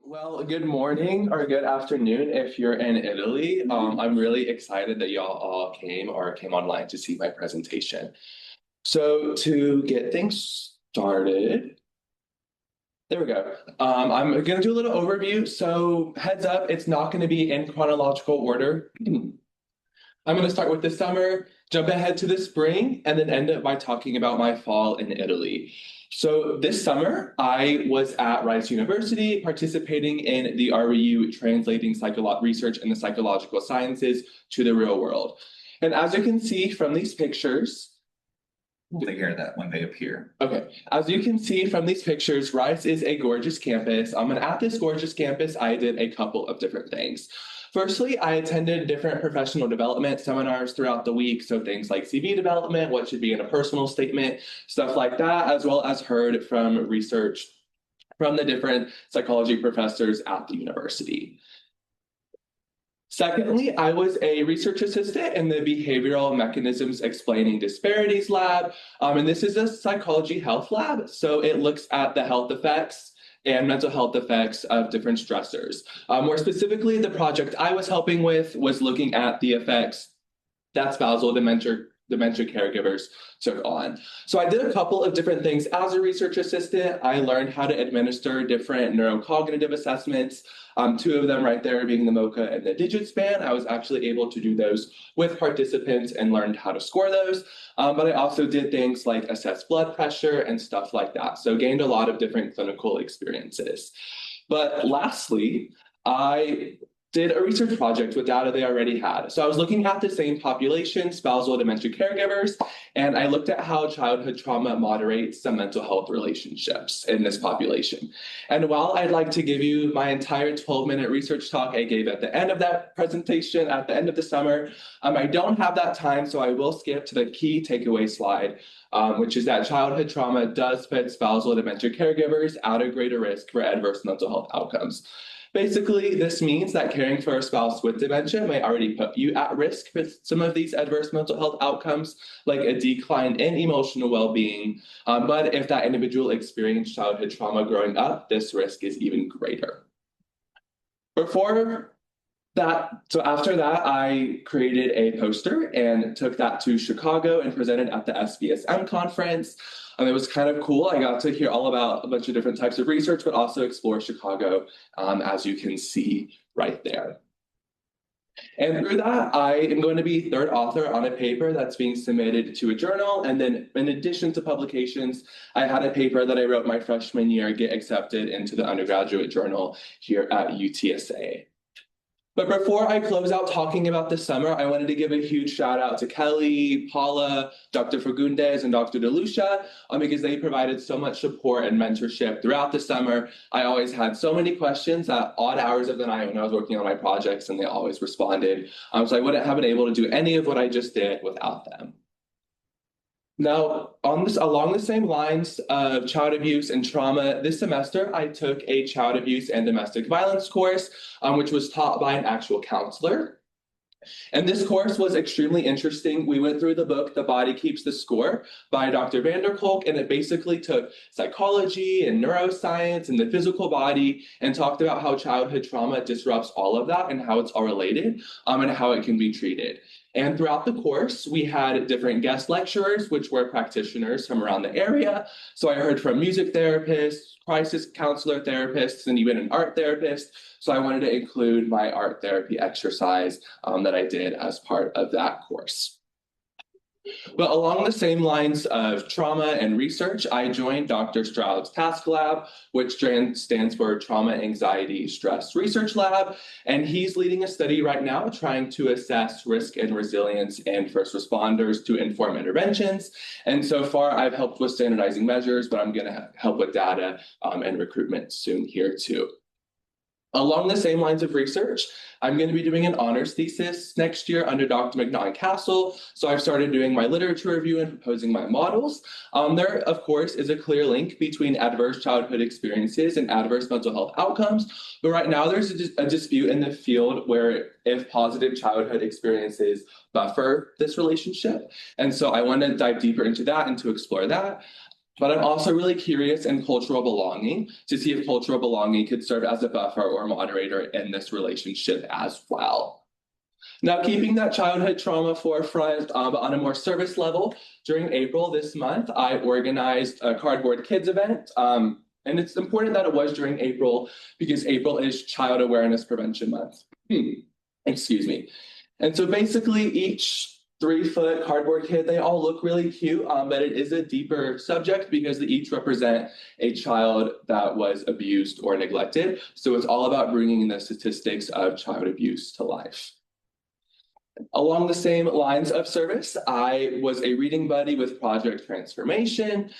Well, good morning or good afternoon if you're in Italy. I'm really excited that y'all all came online to see my presentation. So to get things started, there we go. I'm going to do a little overview. So heads up, it's not going to be in chronological order. I'm going to start with the summer, jump ahead to the spring, and then end up by talking about my fall in Italy. So this summer, I was at Rice University participating in the REU Translating Research in the Psychological Sciences to the Real World. And as you can see from these pictures, we'll take care of that when they appear. Okay, as you can see from these pictures, Rice is a gorgeous campus. And at this gorgeous campus, I did a couple of different things. Firstly, I attended different professional development seminars throughout the week. So things like CV development, what should be in a personal statement, stuff like that, as well as heard from research from the different psychology professors at the university. Secondly, I was a research assistant in the Behavioral Mechanisms Explaining Disparities lab. And this is a psychology health lab. So it looks at the health effects and mental health effects of different stressors. More specifically, the project I was helping with was looking at the effects that spousal dementia caregivers took on. So I did a couple of different things as a research assistant. I learned how to administer different neurocognitive assessments. Two of them right there being the MoCA and the digit span. I was actually able to do those with participants and learned how to score those. But I also did things like assess blood pressure and stuff like that. So gained a lot of different clinical experiences. But lastly, I did a research project with data they already had. So I was looking at the same population, spousal dementia caregivers, and I looked at how childhood trauma moderates some mental health relationships in this population. And while I'd like to give you my entire 12-minute research talk I gave at the end of that presentation at the end of the summer, I don't have that time, so I will skip to the key takeaway slide, which is that childhood trauma does put spousal dementia caregivers at a greater risk for adverse mental health outcomes. Basically, this means that caring for a spouse with dementia may already put you at risk with some of these adverse mental health outcomes, like a decline in emotional well-being. But if that individual experienced childhood trauma growing up, this risk is even greater. After that, I created a poster and took that to Chicago and presented at the SBSM conference. It was kind of cool. I got to hear all about a bunch of different types of research, but also explore Chicago, as you can see right there. And through that, I am going to be third author on a paper that's being submitted to a journal. And then in addition to publications, I had a paper that I wrote my freshman year get accepted into the undergraduate journal here at UTSA. But before I close out talking about the summer, I wanted to give a huge shout out to Kelly, Paula, Dr. Fagundes, and Dr. DeLucia, because they provided so much support and mentorship throughout the summer. I always had so many questions at odd hours of the night when I was working on my projects, and they always responded. So I wouldn't have been able to do any of what I just did without them. Now, along the same lines of child abuse and trauma, this semester I took a child abuse and domestic violence course, which was taught by an actual counselor. And this course was extremely interesting. We went through the book, The Body Keeps the Score by Dr. Vanderkolk, and it basically took psychology and neuroscience and the physical body and talked about how childhood trauma disrupts all of that and how it's all related, and how it can be treated. And throughout the course, we had different guest lecturers, which were practitioners from around the area. So I heard from music therapists, crisis counselor therapists, and even an art therapist. So I wanted to include my art therapy exercise that I did as part of that course. But along the same lines of trauma and research, I joined Dr. Stroud's Task Lab, which stands for Trauma, Anxiety, Stress Research Lab. And he's leading a study right now trying to assess risk and resilience in first responders to inform interventions. And so far, I've helped with standardizing measures, but I'm going to help with data and recruitment soon here too. Along the same lines of research, I'm going to be doing an honors thesis next year under Dr. McNaught Castle. So I've started doing my literature review and proposing my models. There, of course, is a clear link between adverse childhood experiences and adverse mental health outcomes. But right now, there's a dispute in the field where if positive childhood experiences buffer this relationship. And so I want to dive deeper into that and to explore that. But I'm also really curious in cultural belonging to see if cultural belonging could serve as a buffer or moderator in this relationship as well. Now, keeping that childhood trauma forefront, but on a more service level, during April this month, I organized a Cardboard Kids event. And it's important that it was during April because April is Child Awareness Prevention Month. Excuse me. And so basically, each 3-foot cardboard kid, they all look really cute, but it is a deeper subject because they each represent a child that was abused or neglected. So it's all about bringing the statistics of child abuse to life. Along the same lines of service, I was a reading buddy with Project Transformation.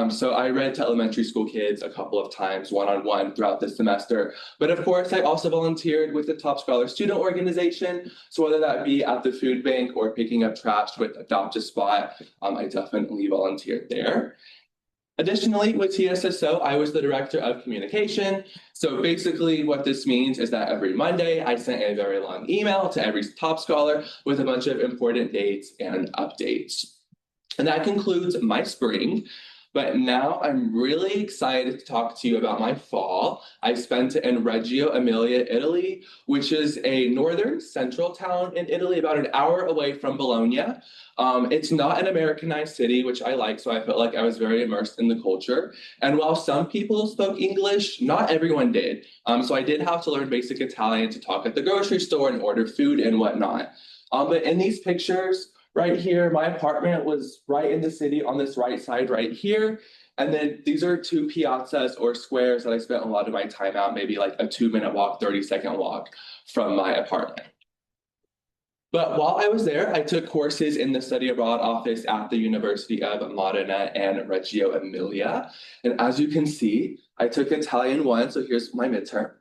So I read to elementary school kids a couple of times, one-on-one throughout the semester. But of course, I also volunteered with the Top Scholar Student Organization. So whether that be at the food bank or picking up trash with Adopt a Spot, I definitely volunteered there. Additionally, with TSSO, I was the director of communication. So basically what this means is that every Monday, I sent a very long email to every top scholar with a bunch of important dates and updates. And that concludes my spring. But now I'm really excited to talk to you about my fall. I spent it in Reggio Emilia, Italy, which is a northern central town in Italy, about an hour away from Bologna. It's not an Americanized city, which I like, so I felt like I was very immersed in the culture. And while some people spoke English, not everyone did. So I did have to learn basic Italian to talk at the grocery store and order food and whatnot. But in these pictures, right here, my apartment was right in the city on this right side right here. And then these are 2 piazzas or squares that I spent a lot of my time out, maybe like a 2-minute walk, 30-second walk from my apartment. But while I was there, I took courses in the study abroad office at the University of Modena and Reggio Emilia. And as you can see, I took Italian 1, so here's my midterm.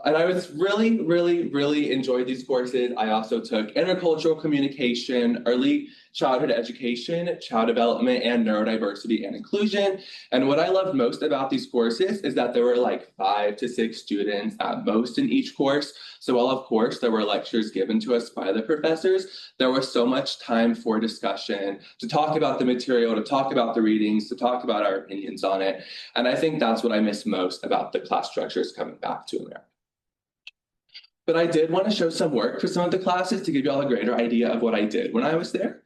And I was really enjoyed these courses. I also took intercultural communication, early childhood education, child development, and neurodiversity and inclusion. And what I loved most about these courses is that there were like 5 to 6 students at most in each course. So while of course there were lectures given to us by the professors, there was so much time for discussion, to talk about the material, to talk about the readings, to talk about our opinions on it. And I think that's what I miss most about the class structures coming back to America. But I did want to show some work for some of the classes to give you all a greater idea of what I did when I was there.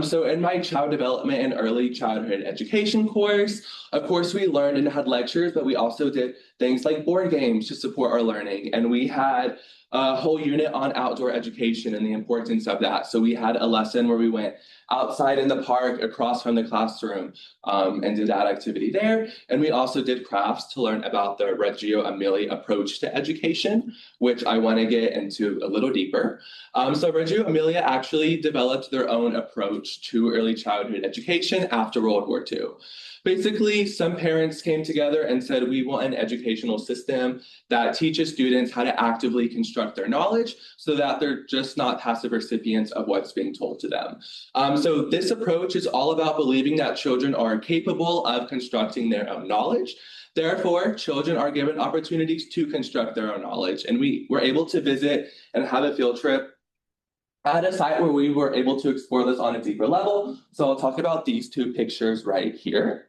So in my child development and early childhood education course, of course, we learned and had lectures, but we also did things like board games to support our learning. And we had a whole unit on outdoor education and the importance of that. So we had a lesson where we went outside in the park across from the classroom and did that activity there. And we also did crafts to learn about the Reggio Emilia approach to education, which I want to get into a little deeper. So Reggio Emilia actually developed their own approach to early childhood education after World War II. Basically, some parents came together and said, we want an educational system that teaches students how to actively construct their knowledge so that they're just not passive recipients of what's being told to them. So this approach is all about believing that children are capable of constructing their own knowledge. Therefore, children are given opportunities to construct their own knowledge. And we were able to visit and have a field trip at a site where we were able to explore this on a deeper level. So I'll talk about these 2 pictures right here.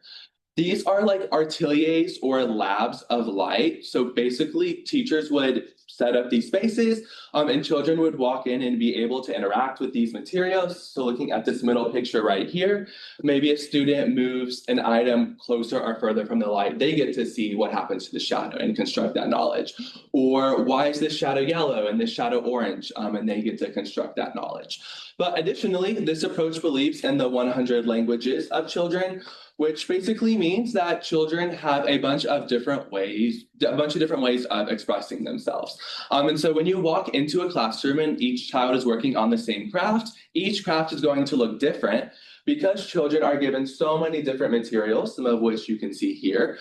These are like ateliers or labs of light. So basically, teachers would set up these spaces and children would walk in and be able to interact with these materials. So looking at this middle picture right here, maybe a student moves an item closer or further from the light. They get to see what happens to the shadow and construct that knowledge. Or why is this shadow yellow and this shadow orange? And they get to construct that knowledge. But additionally, this approach believes in the 100 languages of children, which basically means that children have a bunch of different ways of expressing themselves. And so when you walk into a classroom and each child is working on the same craft, each craft is going to look different because children are given so many different materials, some of which you can see here,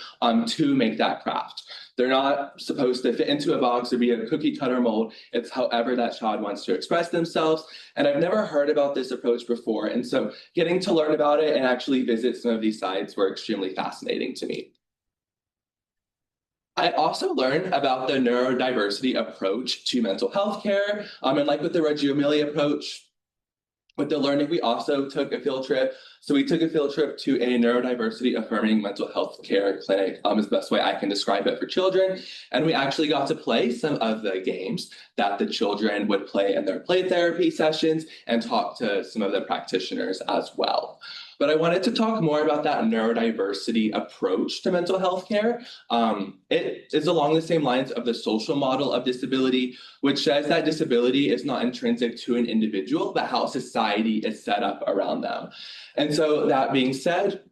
to make that craft. They're not supposed to fit into a box or be a cookie cutter mold. It's however that child wants to express themselves. And I've never heard about this approach before. And so getting to learn about it and actually visit some of these sites were extremely fascinating to me. I also learned about the neurodiversity approach to mental health care. And like with the Reggio Emilia approach, With the learning, we also took a field trip. So we took a field trip to a neurodiversity affirming mental health care clinic, is the best way I can describe it for children. And we actually got to play some of the games that the children would play in their play therapy sessions and talk to some of the practitioners as well. But I wanted to talk more about that neurodiversity approach to mental health care. It is along the same lines of the social model of disability, which says that disability is not intrinsic to an individual, but how society is set up around them. And so, that being said,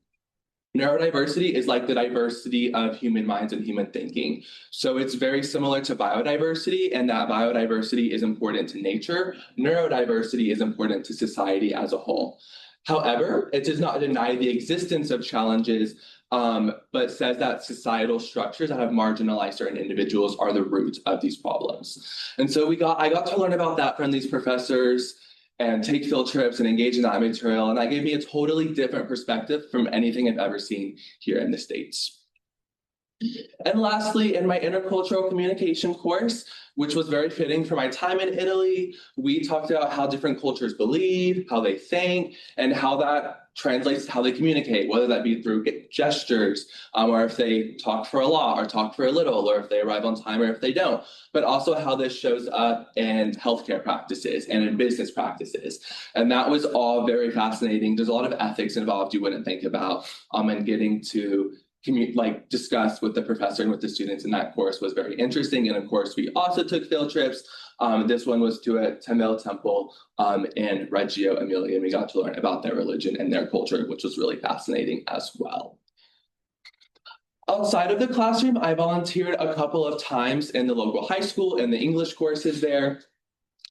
neurodiversity is like the diversity of human minds and human thinking. So it's very similar to biodiversity, and that biodiversity is important to nature. Neurodiversity is important to society as a whole. However, it does not deny the existence of challenges, but says that societal structures that have marginalized certain individuals are the root of these problems. And so I got to learn about that from these professors and take field trips and engage in that material. And that gave me a totally different perspective from anything I've ever seen here in the States. And lastly, in my intercultural communication course, which was very fitting for my time in Italy, we talked about how different cultures believe, how they think, and how that translates to how they communicate, whether that be through gestures, or if they talk for a lot or talk for a little, or if they arrive on time or if they don't, but also how this shows up in healthcare practices and in business practices. And that was all very fascinating. There's a lot of ethics involved you wouldn't think about, and getting to discuss with the professor and with the students in that course was very interesting. And of course, we also took field trips. This one was to a Tamil temple in Reggio Emilia, and we got to learn about their religion and their culture, which was really fascinating as well. Outside of the classroom, I volunteered a couple of times in the local high school and the English courses there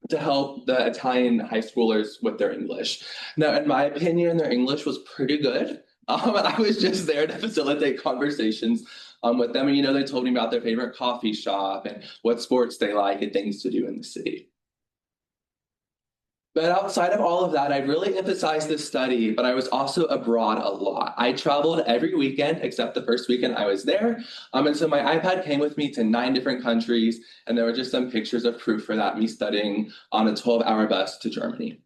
to help the Italian high schoolers with their English. Now, in my opinion, their English was pretty good. I was just there to facilitate conversations with them. And, they told me about their favorite coffee shop and what sports they like and things to do in the city. But outside of all of that, I really emphasized this study, but I was also abroad a lot. I traveled every weekend except the first weekend I was there. And so my iPad came with me to 9 different countries, and there were just some pictures of proof for that, me studying on a 12-hour bus to Germany.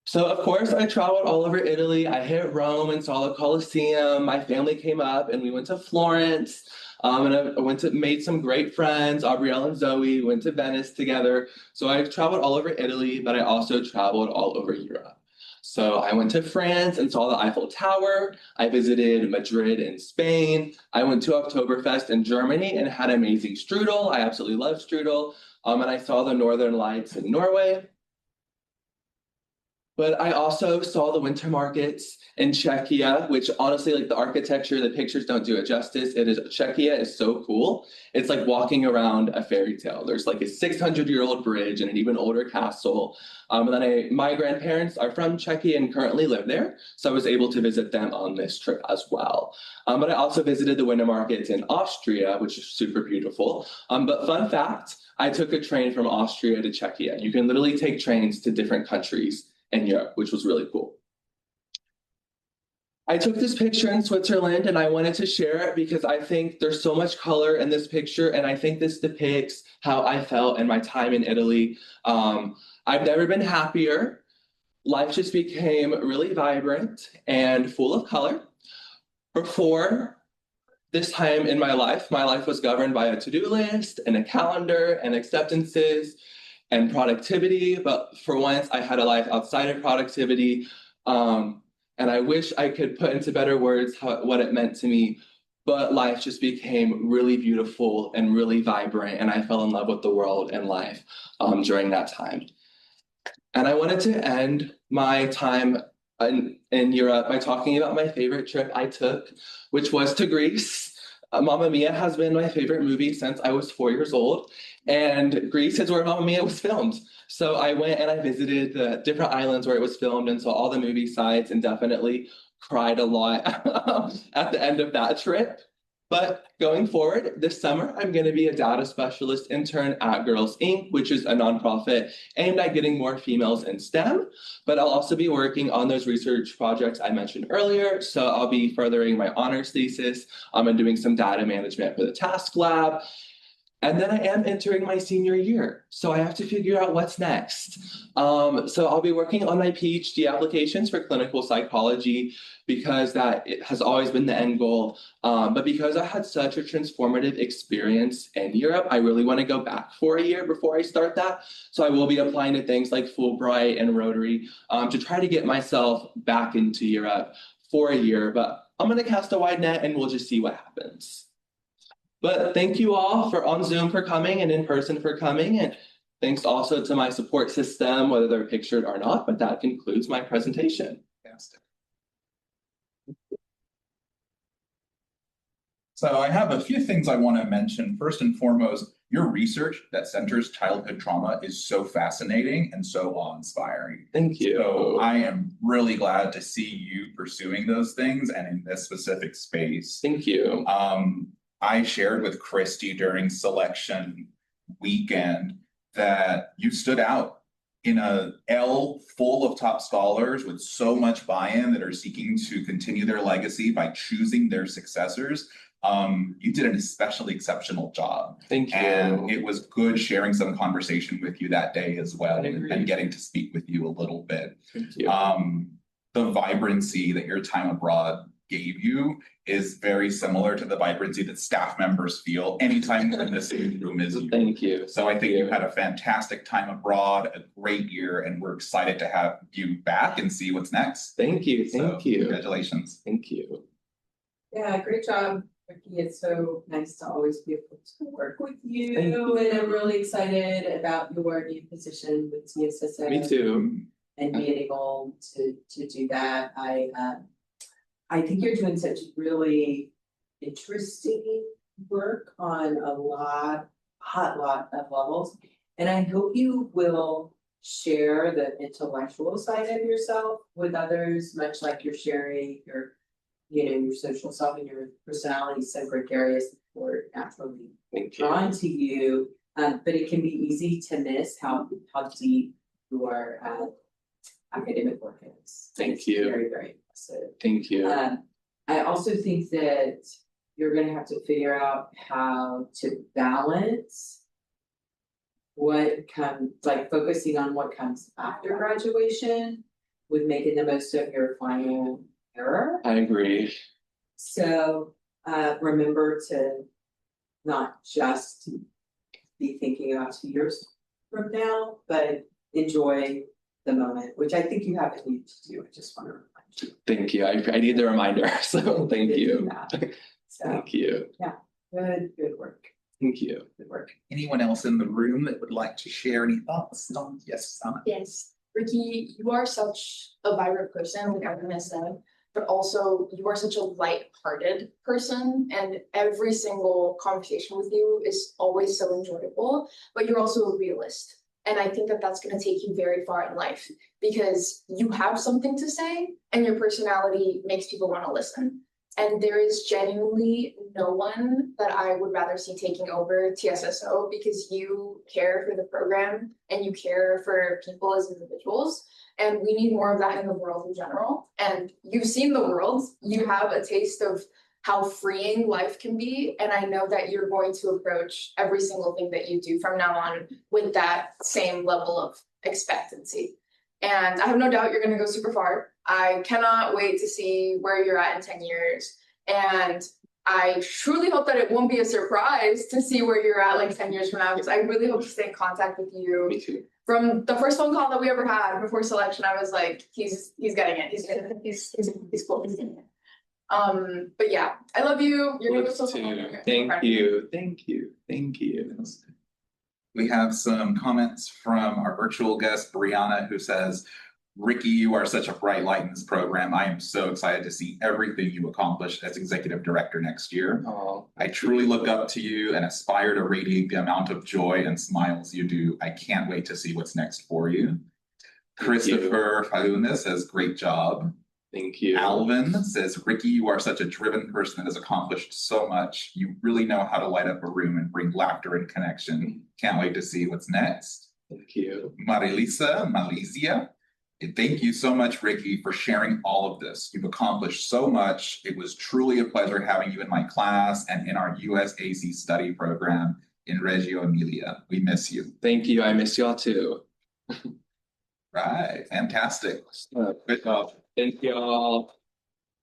So, of course, I traveled all over Italy. I hit Rome and saw the Colosseum. My family came up and we went to Florence. And I made some great friends. Aubrielle and Zoe went to Venice together. So I traveled all over Italy, but I also traveled all over Europe. So I went to France and saw the Eiffel Tower. I visited Madrid in Spain. I went to Oktoberfest in Germany and had amazing strudel. I absolutely love strudel. And I saw the Northern Lights in Norway. But I also saw the winter markets in Czechia, which honestly, like the architecture, the pictures don't do it justice. Czechia is so cool. It's like walking around a fairy tale. There's like a 600-year-old bridge and an even older castle. And then my grandparents are from Czechia and currently live there. So I was able to visit them on this trip as well. But I also visited the winter markets in Austria, which is super beautiful. But fun fact, I took a train from Austria to Czechia. You can literally take trains to different countries in Europe, which was really cool. I took this picture in Switzerland and I wanted to share it because I think there's so much color in this picture, and I think this depicts how I felt in my time in Italy. I've never been happier. Life just became really vibrant and full of color. Before this time in my life was governed by a to-do list and a calendar and acceptances and productivity, but for once I had a life outside of productivity. And I wish I could put into better words what it meant to me, but life just became really beautiful and really vibrant, and I fell in love with the world and life during that time. And I wanted to end my time in Europe by talking about my favorite trip I took, which was to Greece. Mamma Mia has been my favorite movie since I was 4 years old, and Greece is where Mamma Mia was filmed. So I went and I visited the different islands where it was filmed and saw all the movie sites, and definitely cried a lot at the end of that trip. But going forward, this summer, I'm going to be a data specialist intern at Girls Inc., which is a nonprofit aimed at getting more females in STEM. But I'll also be working on those research projects I mentioned earlier. So I'll be furthering my honors thesis and doing some data management for the task lab. And then I am entering my senior year, so I have to figure out what's next. So I'll be working on my PhD applications for clinical psychology because it has always been the end goal. But because I had such a transformative experience in Europe, I really want to go back for a year before I start that. So I will be applying to things like Fulbright and Rotary to try to get myself back into Europe for a year. But I'm going to cast a wide net and we'll just see what happens. But thank you all on Zoom for coming and in person for coming. And thanks also to my support system, whether they're pictured or not. But that concludes my presentation. Fantastic. So I have a few things I want to mention. First and foremost, your research that centers childhood trauma is so fascinating and so awe-inspiring. Thank you. So I am really glad to see you pursuing those things and in this specific space. Thank you. I shared with Christy during selection weekend that you stood out in a L full of top scholars with so much buy-in that are seeking to continue their legacy by choosing their successors. You did an especially exceptional job. Thank you. And it was good sharing some conversation with you that day as well and getting to speak with you a little bit. Thank you. The vibrancy that your time abroad gave you is very similar to the vibrancy that staff members feel anytime they're in the same room as you. Thank you. So I think you had a fantastic time abroad, a great year, and we're excited to have you back and see what's next. Thank you. Thank you. Congratulations. Thank you. Yeah, great job, Ricky. It's so nice to always be able to work with you. And I'm really excited about your new position with TSSO. Me too. And being able to do that. I think you're doing such really interesting work on a lot of levels. And I hope you will share the intellectual side of yourself with others, much like you're sharing your social self and your personality, so gregarious or naturally drawn to you. But it can be easy to miss how deep your academic work is. Thank you. Very, very impressive. Thank you. I also think that you're going to have to figure out how to balance what comes, like focusing on what comes after graduation with making the most of your final year. I agree. So remember to not just be thinking about 2 years from now, but enjoy the moment, which I think you have a need to do. I just want to remind you. Thank you. I need the reminder. So thank you. So, thank you. Yeah. Good work. Thank you. Good work. Anyone else in the room that would like to share any thoughts? Yes, Sana. Yes, Ricky, you are such a vibrant person, like everyone has said, but also you are such a light-hearted person, and every single conversation with you is always so enjoyable, but you're also a realist. And I think that that's going to take you very far in life because you have something to say and your personality makes people want to listen. And there is genuinely no one that I would rather see taking over TSSO because you care for the program and you care for people as individuals. And we need more of that in the world in general. And you've seen the world. You have a taste of how freeing life can be. And I know that you're going to approach every single thing that you do from now on with that same level of expectancy. And I have no doubt you're going to go super far. I cannot wait to see where you're at in 10 years. And I truly hope that it won't be a surprise to see where you're at like 10 years from now, because I really hope to stay in contact with you. Me too. From the first phone call that we ever had before selection, I was like, he's getting it. He's cool. He's getting it. But yeah, I love you. You're gonna go so far. Thank you. Thank you. Thank you. We have some comments from our virtual guest, Brianna, who says, Ricky, you are such a bright light in this program. I am so excited to see everything you accomplish as executive director next year. Oh, I truly look up to you and aspire to radiate the amount of joy and smiles you do. I can't wait to see what's next for you. Christopher Fauna says, great job. Thank you. Alvin says, Ricky, you are such a driven person that has accomplished so much. You really know how to light up a room and bring laughter and connection. Can't wait to see what's next. Thank you. Marilisa, Malaysia. Thank you so much, Ricky, for sharing all of this. You've accomplished so much. It was truly a pleasure having you in my class and in our USAC study program. in Reggio Emilia. We miss you. Thank you. I miss y'all too. Right, fantastic. Good job. Thank y'all.